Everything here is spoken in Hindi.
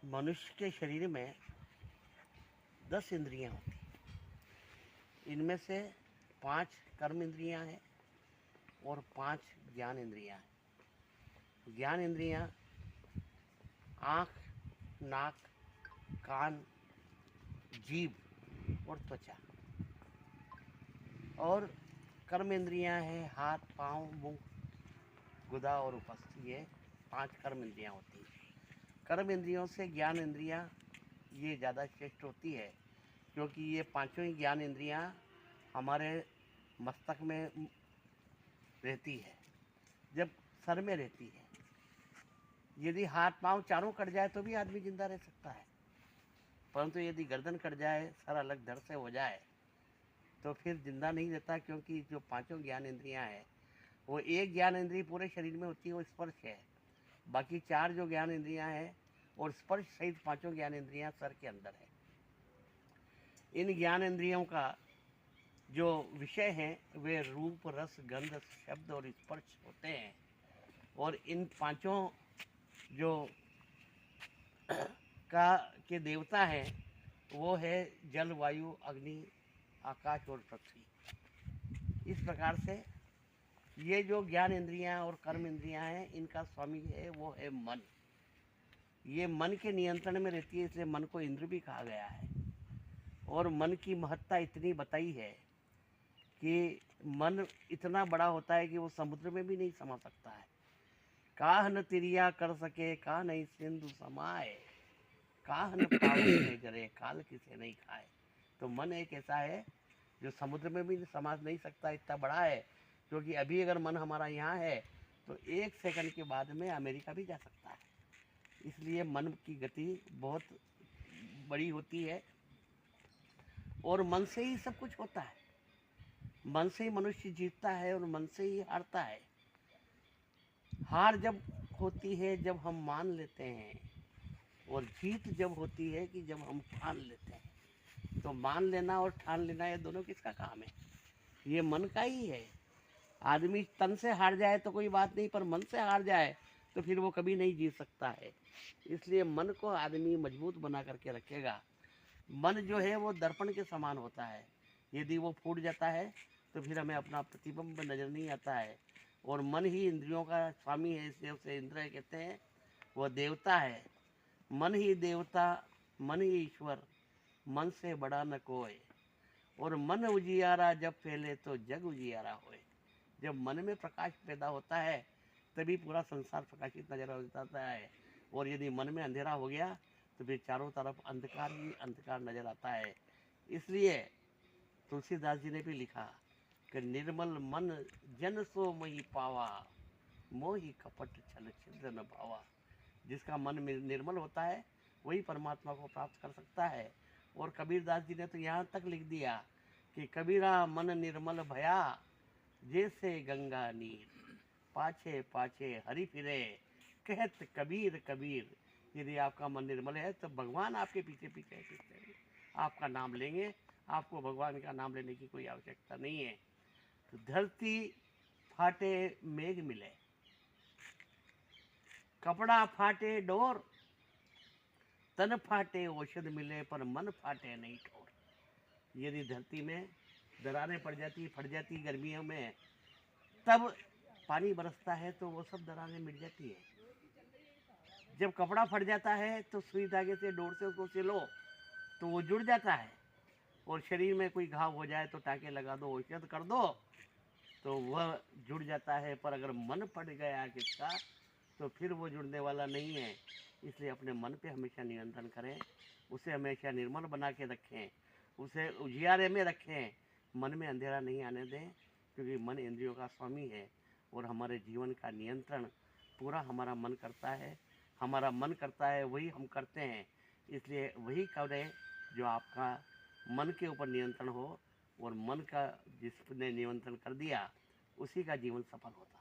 मनुष्य के शरीर में 10 इंद्रियां होती हैं। इनमें से 5 कर्म इंद्रियां हैं और 5 ज्ञान इंद्रियां हैं। ज्ञान इंद्रियां आँख, नाक, कान, जीभ और त्वचा, और कर्म इंद्रियां हैं हाथ, पाँव, मुंह, गुदा और उपस्थ। ये 5 कर्म इंद्रियां होती हैं। कर्म इंद्रियों से ज्ञान इंद्रियां ये ज़्यादा श्रेष्ठ होती है, क्योंकि ये पांचों ही ज्ञान इंद्रियां हमारे मस्तक में रहती है, जब सर में रहती है। यदि हाथ पांव चारों कट जाए तो भी आदमी जिंदा रह सकता है, परंतु यदि गर्दन कट जाए, सर अलग धड़ से हो जाए, तो फिर जिंदा नहीं रहता, क्योंकि जो पांचों ज्ञान इंद्रियां हैं वो एक ज्ञान इंद्रिय पूरे शरीर में होती है, वो स्पर्श है। बाकी 4 जो ज्ञान इंद्रियां हैं और स्पर्श सहित 5 ज्ञान इंद्रियां सर के अंदर है। इन ज्ञान इंद्रियों का जो विषय हैं वे रूप, रस, गंध, शब्द और स्पर्श होते हैं। और इन 5 जो के देवता हैं वो है जल, वायु, अग्नि, आकाश और पृथ्वी। इस प्रकार से ये जो ज्ञान इंद्रियां और कर्म इंद्रियां हैं, इनका स्वामी है वो है मन। ये मन के नियंत्रण में रहती है, इसलिए मन को इंद्र भी कहा गया है। और मन की महत्ता इतनी बताई है कि मन इतना बड़ा होता है कि वो समुद्र में भी नहीं समा सकता है। काह न तिरिया कर सके, काह नहीं सिंधु समाए, काह न पावन में जरे, काल किसे नहीं खाए। तो मन एक ऐसा है जो समुद्र में भी समा नहीं सकता, इतना बड़ा है। क्योंकि अभी अगर मन हमारा यहाँ है तो 1 सेकंड के बाद में अमेरिका भी जा सकता है। इसलिए मन की गति बहुत बड़ी होती है और मन से ही सब कुछ होता है। मन से ही मनुष्य जीतता है और मन से ही हारता है। हार जब होती है जब हम मान लेते हैं, और जीत जब होती है कि जब हम ठान लेते हैं। तो मान लेना और ठान लेना ये दोनों किसका काम है? ये मन का ही है। आदमी तन से हार जाए तो कोई बात नहीं, पर मन से हार जाए तो फिर वो कभी नहीं जीत सकता है। इसलिए मन को आदमी मजबूत बना करके रखेगा। मन जो है वो दर्पण के समान होता है। यदि वो फूट जाता है तो फिर हमें अपना प्रतिबिंब नजर नहीं आता है। और मन ही इंद्रियों का स्वामी है, इसलिए उसे इंद्र कहते हैं। वह देवता है। मन ही देवता, मन ही ईश्वर, मन से बड़ा न कोई। और मन उजियारा जब फैले तो जग उजियारा होए। जब मन में प्रकाश पैदा होता है तभी पूरा संसार प्रकाशित नजर आता है। और यदि मन में अंधेरा हो गया तो फिर चारों तरफ अंधकार ही अंधकार नजर आता है। इसलिए तुलसीदास जी ने भी लिखा कि निर्मल मन जन सो मोहि पावा, मोहि कपट छल छिद्र न भावा। जिसका मन निर्मल होता है वही परमात्मा को प्राप्त कर सकता है। और कबीरदास जी ने तो यहाँ तक लिख दिया कि कबीरा मन निर्मल भया, जैसे गंगा नीर, पाछे पाछे हरि फिरे, कहत कबीर कबीर। यदि आपका मन निर्मल है तो भगवान आपके पीछे पीछे पीछे आपका नाम लेंगे। आपको भगवान का नाम लेने की कोई आवश्यकता नहीं है। तो धरती फाटे मेघ मिले, कपड़ा फाटे डोर, तन फाटे औषध मिले, पर मन फाटे नहीं ठोर। यदि धरती में दरारें पड़ जाती, फट जाती गर्मियों में, तब पानी बरसता है तो वो सब दरारें मिट जाती है। जब कपड़ा फट जाता है तो सुई धागे से, डोर से उसको सिलो तो वो जुड़ जाता है। और शरीर में कोई घाव हो जाए तो टाँके लगा दो, औषध कर दो तो वह जुड़ जाता है। पर अगर मन फट गया किसका तो फिर वो जुड़ने वाला नहीं है। इसलिए अपने मन पे हमेशा नियंत्रण करें, उसे हमेशा निर्मल बना के रखें, उसे उजियारे में रखें, मन में अंधेरा नहीं आने दें। क्योंकि मन इंद्रियों का स्वामी है और हमारे जीवन का नियंत्रण पूरा हमारा मन करता है। हमारा मन करता है वही हम करते हैं। इसलिए वही करें जो आपका मन के ऊपर नियंत्रण हो, और मन का जिसने नियंत्रण कर दिया उसी का जीवन सफल होता है।